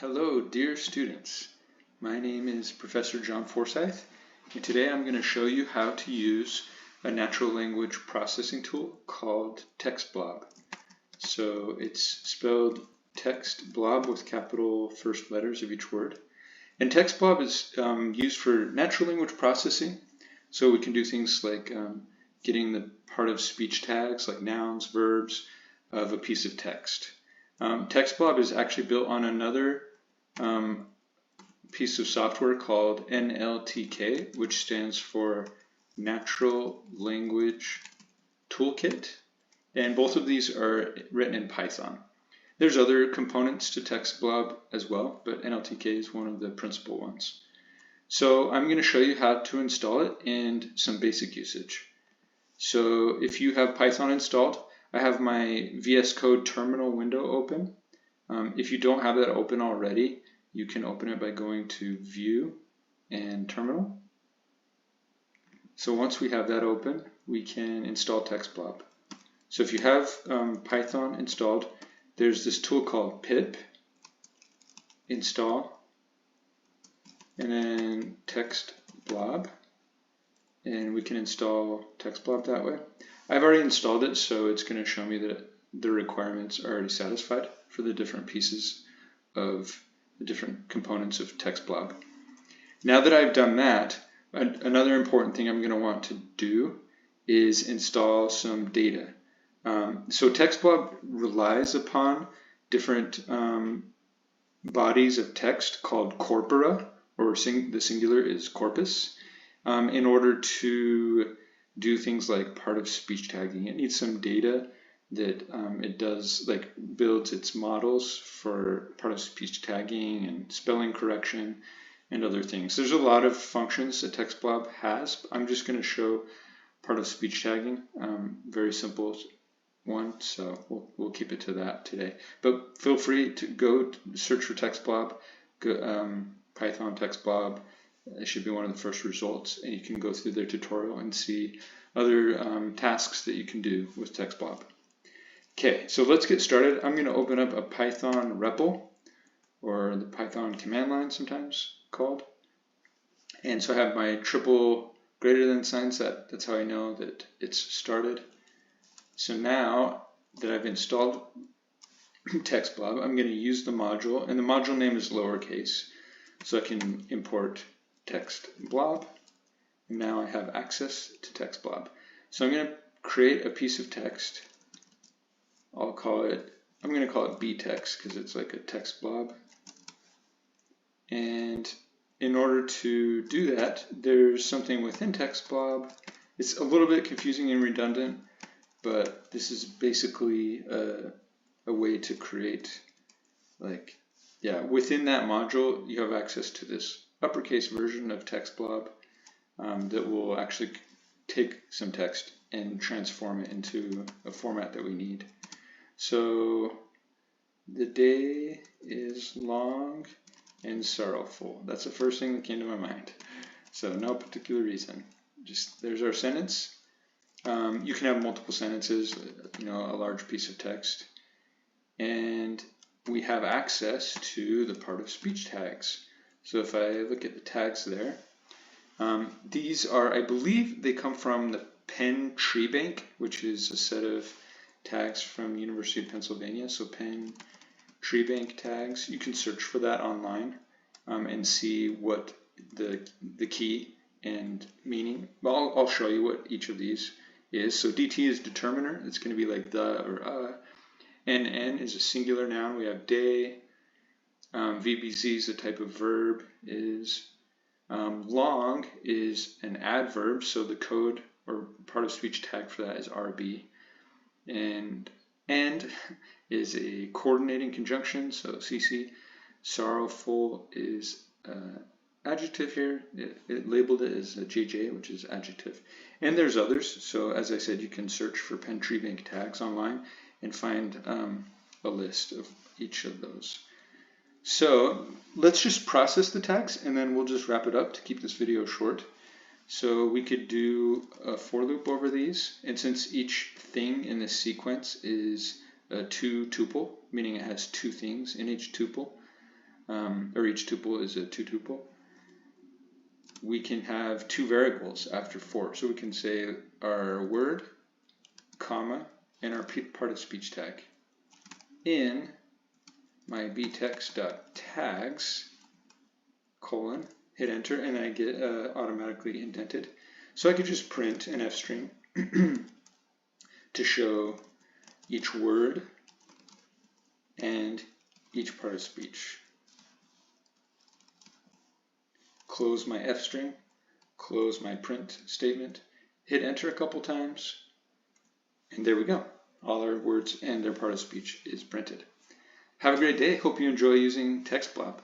Hello, dear students. My name is Professor John Forsyth, and today I'm going to show you how to use a natural language processing tool called TextBlob. So it's spelled TextBlob with capital first letters of each word. And TextBlob is used for natural language processing. So we can do things like getting the part of speech tags like nouns, verbs of a piece of text. TextBlob is actually built on another piece of software called NLTK, which stands for Natural Language Toolkit, and both of these are written in Python. There's other components to TextBlob as well, but NLTK is one of the principal ones. So I'm going to show you how to install it and some basic usage. So if you have Python installed, I have my VS Code terminal window open. If you don't have that open already, you can open it by going to View and Terminal. So once we have that open, we can install TextBlob. So if you have Python installed, there's this tool called pip install and then TextBlob, and we can install TextBlob that way. I've already installed it, so it's going to show me that the requirements are already satisfied for the different pieces of the different components of TextBlob. Now that I've done that, another important thing I'm going to want to do is install some data. So TextBlob relies upon different bodies of text called corpora, or the singular is corpus, in order to do things like part of speech tagging. It needs some data that it does, like builds its models for part of speech tagging and spelling correction and other things. There's a lot of functions that TextBlob has. I'm just going to show part of speech tagging, very simple one, so we'll keep it to that today. But feel free to go search for TextBlob, Python TextBlob. It should be one of the first results, and you can go through their tutorial and see other tasks that you can do with TextBlob. Okay, so let's get started. I'm going to open up a Python REPL, or the Python command line sometimes called. And so I have my triple greater than sign set. That's how I know that it's started. So now that I've installed TextBlob, I'm going to use the module, and the module name is lowercase, so I can import TextBlob. And now I have access to TextBlob. So I'm going to create a piece of text. I'm going to call it btext because it's like a text blob. And in order to do that, there's something within TextBlob. It's a little bit confusing and redundant, but this is basically a way to create, within that module, you have access to this uppercase version of TextBlob that will actually take some text and transform it into a format that we need. So the day is long and sorrowful. That's the first thing that came to my mind. So no particular reason. Just there's our sentence. You can have multiple sentences, a large piece of text. And we have access to the part of speech tags. So if I look at the tags there, these are, I believe they come from the Penn Tree Bank, which is a set of tags from University of Pennsylvania. So Penn Tree Bank tags, you can search for that online and see what the key and meaning. Well, I'll show you what each of these is. So DT is determiner. It's going to be like the or NN is a singular noun. We have day. VBZ is a type of verb. Long is an adverb, so the code or part of speech tag for that is RB. And end is a coordinating conjunction, so CC. Sorrowful is adjective here. It labeled it as a JJ, which is adjective. And there's others. So as I said, you can search for Penn Tree Bank tags online and find a list of each of those. So let's just process the tags, and then we'll just wrap it up to keep this video short. So we could do a for loop over these, and since each thing in this sequence is a two tuple, meaning it has two things in each tuple, or each tuple is a 2 tuple. We can have 2 variables after for. So we can say our word, comma, and our part of speech tag. In my btext.tags, colon, hit enter, and I get automatically indented. So I could just print an f string to show each word and each part of speech. Close my f string, close my print statement, hit enter a couple times, and there we go. All our words and their part of speech is printed. Have a great day. Hope you enjoy using TextBlob.